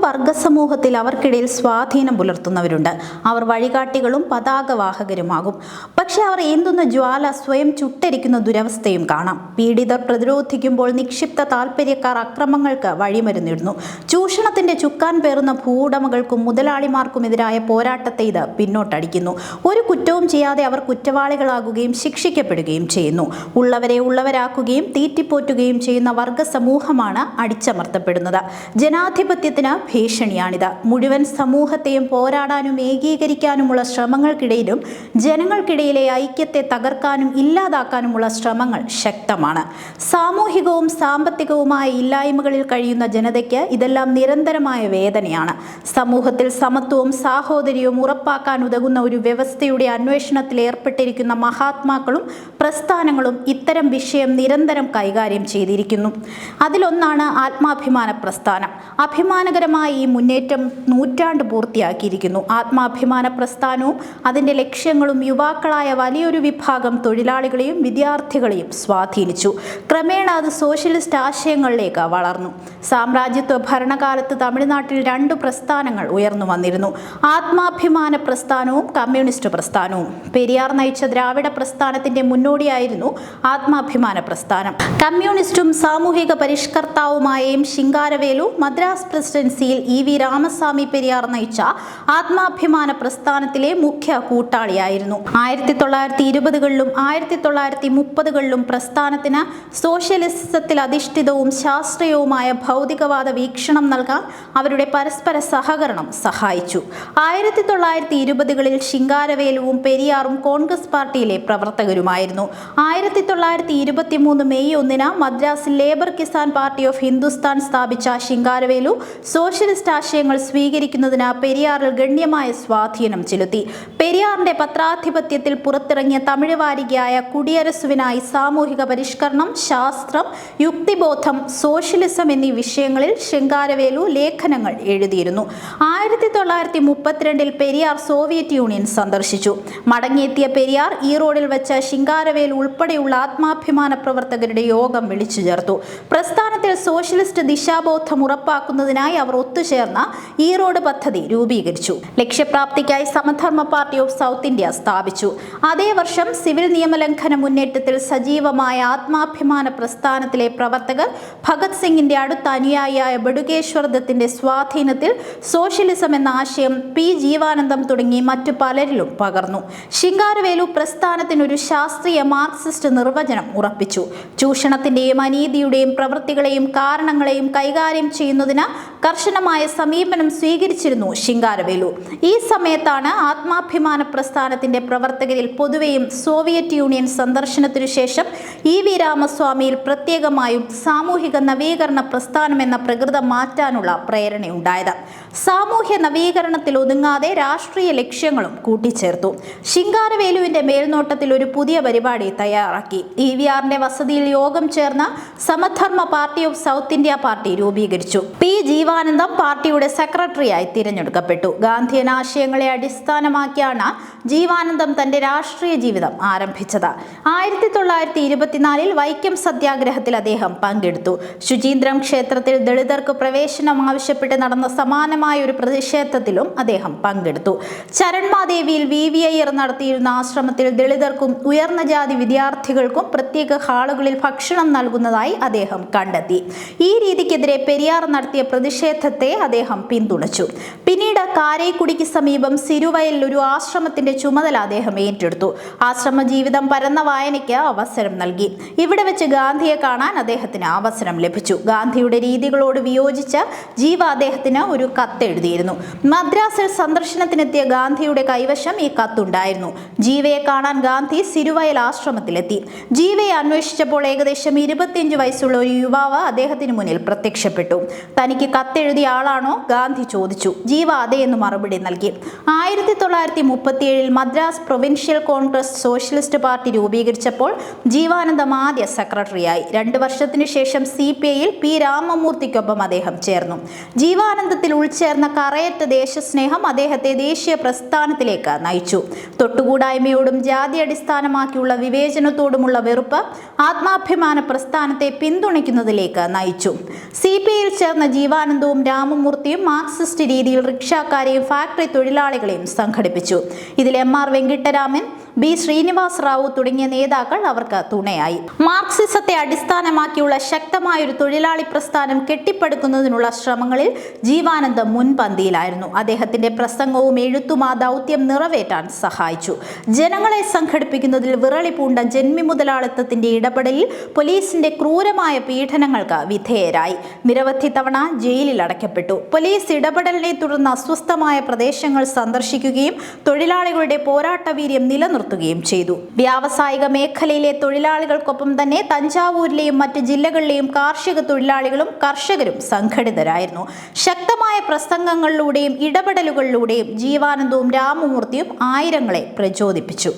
വർഗസമൂഹത്തിൽ അവർക്കിടയിൽ സ്വാധീനം പുലർത്തുന്നവരുണ്ട്. അവർ വഴികാട്ടികളും പതാകവാഹകരുമാകും. പക്ഷെ അവർ ഏന്തുന്ന ജ്വാല സ്വയം ചുട്ടരിക്കുന്ന ദുരവസ്ഥയും കാണാം. പീഡിതർ പ്രതിരോധിക്കുമ്പോൾ നിക്ഷിപ്ത താൽപര്യക്കാർ അക്രമങ്ങൾക്ക് വഴിമരുന്നിടുന്നു. ചൂഷണത്തിന്റെ ചുക്കാൻ പേറുന്ന ഭൂവുടമകൾക്കും മുതലാളിമാർക്കുമെതിരായ പോരാട്ടത്തെ ഇത് പിന്നോട്ടടിക്കുന്നു. ഒരു കുറ്റവും ചെയ്യാതെ അവർ കുറ്റവാളികളാകുകയും ശിക്ഷിക്കപ്പെടുകയും ചെയ്യുന്നു. ഉള്ളവരെ ഉള്ളവരാക്കുകയും തീറ്റിപ്പോറ്റുകയും ചെയ്യുന്ന വർഗസമൂഹമാണ് അടിച്ചമർത്തപ്പെടുന്നത്. ജനാധിപത്യത്തിന് ഭീഷണിയാണിത്. മുഴുവൻ സമൂഹത്തെയും പോരാടാനും ഏകീകരിക്കാനുമുള്ള ശ്രമങ്ങൾക്കിടയിലും ജനങ്ങൾക്കിടയിലെ ഐക്യത്തെ തകർക്കാനും ഇല്ലാതാക്കാനുമുള്ള ശ്രമങ്ങൾ ശക്തമാണ്. സാമൂഹികവും സാമ്പത്തികവുമായ ഇല്ലായ്മകളിൽ കഴിയുന്ന ജനതയ്ക്ക് ഇതെല്ലാം നിരന്തരമായ വേദനയാണ്. സമൂഹത്തിൽ സമത്വവും സാഹോദര്യവും ഉറപ്പാക്കാൻ ഉതകുന്ന ഒരു വ്യവസ്ഥയുടെ അന്വേഷണത്തിൽ ഏർപ്പെട്ടിരിക്കുന്ന മഹാത്മാക്കളും പ്രസ്ഥാനങ്ങളും ഇത്തരം വിഷയം നിരന്തരം കൈകാര്യം ചെയ്തിരിക്കുന്നു. അതിലൊന്നാണ് ആത്മാഭിമാന പ്രസ്ഥാനം. അഭിമാനകരമായ ഈ മുന്നേറ്റം നൂറ്റാണ്ട് പൂർത്തിയാക്കിയിരിക്കുന്നു. ആത്മാഭിമാന പ്രസ്ഥാനവും അതിൻ്റെ ലക്ഷ്യങ്ങളും യുവാക്കളായ വലിയൊരു വിഭാഗം തൊഴിലാളികളെയും വിദ്യാർത്ഥികളെയും സ്വാധീനിച്ചു. ക്രമേണ അത് സോഷ്യലിസ്റ്റ് ആശയങ്ങളിലേക്ക് വളർന്നു. സാമ്രാജ്യത്വ ഭരണകാലത്ത് തമിഴ്നാട്ടിൽ 2 പ്രസ്ഥാനങ്ങൾ ഉയർന്നു വന്നിരുന്നു: ആത്മാഭിമാന പ്രസ്ഥാനവും കമ്മ്യൂണിസ്റ്റ് പ്രസ്ഥാനവും. പെരിയാർ നയിച്ച ദ്രാവിഡ പ്രസ്ഥാനത്തിന്റെ മുന്നോടിയായിരുന്നു ആത്മാഭിമാന പ്രസ്ഥാനം. കമ്മ്യൂണിസ്റ്റും സാമൂഹിക പരിഷ്കർത്താവുമായ എം ശിങ്കാരവേലു മദ്രാസ് പ്രസിഡൻസിയിൽ EV രാമസ്വാമി പെരിയാർ നയിച്ച ആത്മാഭിമാന പ്രസ്ഥാനത്തിലെ മുഖ്യ കൂട്ടാളിയായിരുന്നു. 1920കളിലും 1930കളിലും പ്രസ്ഥാനത്തിന് സോഷ്യലിസത്തിൽ അധിഷ്ഠിതവും ശാസ്ത്രീയവുമായ ഭൗതികവാദ വീക്ഷണം നൽകാൻ അവരുടെ പരസ്പര സഹകരണം സഹായിച്ചു. 1920കളിൽ ശിങ്കാരവേലുവും പെരിയാറും കോൺഗ്രസ് പാർട്ടിയിലെ പ്രവർത്തകരുമായിരുന്നു. 1923 മെയ് 1 മദ്രാസിൽ labour Kisan party of Hindustan സ്ഥാപിച്ച ശിങ്കാരവേലു സോഷ്യലിസ്റ്റ് ആശയങ്ങൾ സ്വീകരിക്കുന്നതിന് പെരിയാറിൽ ഗണ്യമായ സ്വാധീനം ചെലുത്തി. പെരിയാറിന്റെ പത്രാധിപത്യത്തിൽ പുറത്തിറങ്ങിയ തമിഴ് വാരികയായ കുടിയരസുവിനായി സാമൂഹിക പരിഷ്കരണം, ശാസ്ത്രം, യുക്തിബോധം, സോഷ്യലിസം എന്നീ വിഷയങ്ങളിൽ ശിങ്കാരവേലു ലേഖനങ്ങൾ എഴുതിയിരുന്നു. 1932 പെരിയാർ സോവിയറ്റ് യൂണിയൻ സന്ദർശിച്ചു. മടങ്ങിയെത്തിയ പെരിയാർ ഈറോഡിൽ വെച്ച് ശിങ്കാരവേലു ഉൾപ്പെടെയുള്ള ആത്മാഭിമാന പ്രവർത്തകരുടെ യോഗം വിളിച്ചു ചേർത്തു. പ്രസ്ഥാനത്തിൽ സോഷ്യലിസ്റ്റ് ദിശാബോധം ഉറപ്പാക്കുന്നതിനായി അവർ ഒത്തുചേർന്ന ഈറോഡ് പദ്ധതി രൂപീകരിച്ചു. ലക്ഷ്യപ്രാപ്തിക്കായി സമധർമ്മ പാർട്ടി ഓഫ് സൗത്ത് ഇന്ത്യ സ്ഥാപിച്ചു. അതേ വർഷം സിവിൽ നിയമലംഘന മുന്നേറ്റത്തിൽ സജീവമായ ആത്മാഭിമാന പ്രസ്ഥാനത്തിലെ പ്രവർത്തകർ ഭഗത് സിംഗിന്റെ അടുത്ത അനുയായിയായ ബടുകേശ്വർ ദത്തിന്റെ സ്വാധീനത്തിൽ സോഷ്യലിസം എന്ന ആശയം പി ജീവാനന്ദം തുടങ്ങി മറ്റു പലരിലും പകർന്നു. ശിങ്കാരവേലു പ്രസ്ഥാനത്തിനൊരു ശാസ്ത്രീയ മാർക്സിസ്റ്റ് നിർവചനം ഉറപ്പിച്ചു. ചൂഷണത്തിന്റെയും അനീതിയുടെയും പ്രവൃത്തികളെയും കാരണങ്ങളെയും കൈകാര്യം ചെയ്യുന്നതിന് കർശനമായ സമീപനം സ്വീകരിച്ചിരുന്നു ശിങ്കാരവേലു. ഈ സമയത്താണ് ആത്മാഭിമാന പ്രസ്ഥാനത്തിന്റെ പ്രവർത്തകരിൽ പൊതുവെയും സോവിയറ്റ് യൂണിയൻ സന്ദർശനത്തിനു ശേഷം EV രാമസ്വാമിയിൽ പ്രത്യേകമായും സാമൂഹിക നവീകരണ പ്രസ്ഥാനം എന്ന പ്രകൃതം മാറ്റാനുള്ള പ്രേരണയുണ്ടായത്. സാമൂഹ്യ നവീകരണത്തിൽ ഒതുങ്ങാതെ രാഷ്ട്രീയ ലക്ഷ്യങ്ങളും കൂട്ടിച്ചേർത്തു. ശിങ്കാരവേലുവിന്റെ മേൽനോട്ടത്തിൽ ഒരു പുതിയ പരിപാടി തയ്യാറാക്കി. EVRന്റെ വസതിയിൽ യോഗം ചേർന്ന Samadharma Party of South India party രൂപീകരിച്ചു. പി ജീവാനന്ദം പാർട്ടിയുടെ സെക്രട്ടറിയായി തിരഞ്ഞെടുക്കപ്പെട്ടു. ഗാന്ധിയൻ ആശയങ്ങളെ അടിസ്ഥാനമാക്കിയാണ് ജീവാനന്ദം തന്റെ രാഷ്ട്രീയ ജീവിതം ആരംഭിച്ചത്. 1924 വൈക്കം സത്യാഗ്രഹത്തിൽ അദ്ദേഹം പങ്കെടുത്തു. ശുചീന്ദ്രം ക്ഷേത്രത്തിൽ ദളിതർക്ക് പ്രവേശനം ആവശ്യപ്പെട്ട് നടന്ന സമാനമായ ഒരു പ്രതിഷേധത്തിലും അദ്ദേഹം പങ്കെടുത്തു. ചരൺമാദേവിയിൽ VV അയ്യർ നടത്തിയിരുന്ന ആശ്രമത്തിൽ ദളിതർക്കും ഉയർന്ന ജാതി വിദ്യാർത്ഥികൾക്കും പ്രത്യേക ഹാളുകളിൽ ഭക്ഷണം നൽകുന്നതായി അദ്ദേഹം കണ്ടെത്തി. ഈ രീതിക്കെതിരെ പെരിയാർ നടത്തിയ പ്രതിഷേധത്തെ അദ്ദേഹം പിന്തുണച്ചു. പിന്നീട് കാരൈക്കുടിക്ക് സമീപം സിരുവയലിൽ ഒരു ആശ്രമത്തിന്റെ ചുമതല അദ്ദേഹം ഏറ്റെടുത്തു. ആശ്രമ ജീവിതം പരന്ന വായനയ്ക്ക് അവസരം നൽകി. ഇവിടെ വെച്ച് ഗാന്ധിയെ കാണാൻ അദ്ദേഹത്തിന് അവസരം ലഭിച്ചു. ഗാന്ധിയുടെ രീതികളോട് വിയോജിച്ച് ജീവ അദ്ദേഹത്തിന് ഒരു കത്ത് എഴുതിയിരുന്നു. മദ്രാസിൽ സന്ദർശനത്തിനെത്തിയ ഗാന്ധിയുടെ കൈവശം ഈ കത്തുണ്ടായിരുന്നു. ജീവയെ കാണാൻ ഗാന്ധി സിരുവയൽ ആശ്രമത്തിലെത്തി. ജീവയെ അന്വേഷിച്ചപ്പോൾ ഏകദേശം 25 വയസ്സുള്ള ഒരു യുവാവ് അദ്ദേഹത്തിന് മുന്നിൽ പ്രത്യക്ഷപ്പെട്ടു. തനിക്ക് കത്തെഴുതിയ ആളാണോ? ഗാന്ധി ചോദിച്ചു. ജീവ അതെ എന്ന് മറുപടി നൽകി. 1937 Madras provincial Congress socialist party രൂപീകരിച്ചപ്പോൾ ജീവാനന്ദം ആദ്യ സെക്രട്ടറിയായി. 2 വർഷത്തിനു ശേഷം CPIയിൽ P രാമമൂർത്തിക്കൊപ്പം അദ്ദേഹം ചേർന്നു. ജീവാനന്ദത്തിൽ ഉൾച്ചേർന്ന കറയറ്റ ദേശസ്നേഹം അദ്ദേഹത്തെ ദേശീയ പ്രസ്ഥാനത്തിലേക്ക് നയിച്ചു. തൊട്ടുകൂടായ്മയോടും ജാതി അടിസ്ഥാനമാക്കിയുള്ള വിവേചനത്തോടുമുള്ള വെറുപ്പ് ആത്മാഭിമാന പ്രസ്ഥാനത്തെ പിന്തുണയ്ക്കുന്നതിലേക്ക് നയിച്ചു. CPIയിൽ ചേർന്ന ജീവാനന്ദവും രാമമൂർത്തിയും മാർക്സിസ്റ്റ് രീതിയിൽ റിക്ഷാക്കാരെയും ഫാക്ടറി തൊഴിലാളികളെയും സംഘടിപ്പിച്ചു. ഇതിൽ MR വെങ്കിട്ടരാമൻ, B ശ്രീനിവാസ് റാവു തുടങ്ങിയ നേതാക്കൾ അവർക്ക് തുണയായി. മാർക്സിസത്തെ അടിസ്ഥാനമാക്കിയുള്ള ശക്തമായൊരു തൊഴിലാളി പ്രസ്ഥാനം കെട്ടിപ്പടുക്കുന്നതിനുള്ള ശ്രമങ്ങളിൽ ജീവാനന്ദം മുൻപന്തിയിലായിരുന്നു. അദ്ദേഹത്തിന്റെ പ്രസംഗവും എഴുത്തും ആ ദൗത്യം നിറവേറ്റാൻ സഹായിച്ചു. ജനങ്ങളെ സംഘടിപ്പിക്കുന്നതിൽ വിറളി പൂണ്ട ജന്മി മുതലാളിത്തത്തിന്റെ ഇടപെടലിൽ പോലീസിന്റെ ക്രൂരമായ പീഡനങ്ങൾക്ക് വിധേയരായി. നിരവധി തവണ ജയിലിൽ അടയ്ക്കപ്പെട്ടു. പോലീസ് ഇടപെടലിനെ തുടർന്ന് അസ്വസ്ഥമായ പ്രദേശങ്ങൾ സന്ദർശിക്കുകയും തൊഴിലാളികളുടെ പോരാട്ടവീര്യം നിലനിർത്തുകയും ചെയ്തു. വ്യാവസായിക മേഖലയിലെ തൊഴിലാളികൾക്കൊപ്പം തന്നെ തഞ്ചാവൂരിലെയും മറ്റ് ജില്ലകളിലെയും കാർഷിക തൊഴിലാളികളും കർഷകരും സംഘടിതരായിരുന്നു. ശക്തമായ പ്രസംഗങ്ങളിലൂടെയും ഇടപെടലുകളിലൂടെയും ജീവാനന്ദവും രാമമൂർത്തിയും ആയിരങ്ങളെ പ്രചോദിപ്പിച്ചു.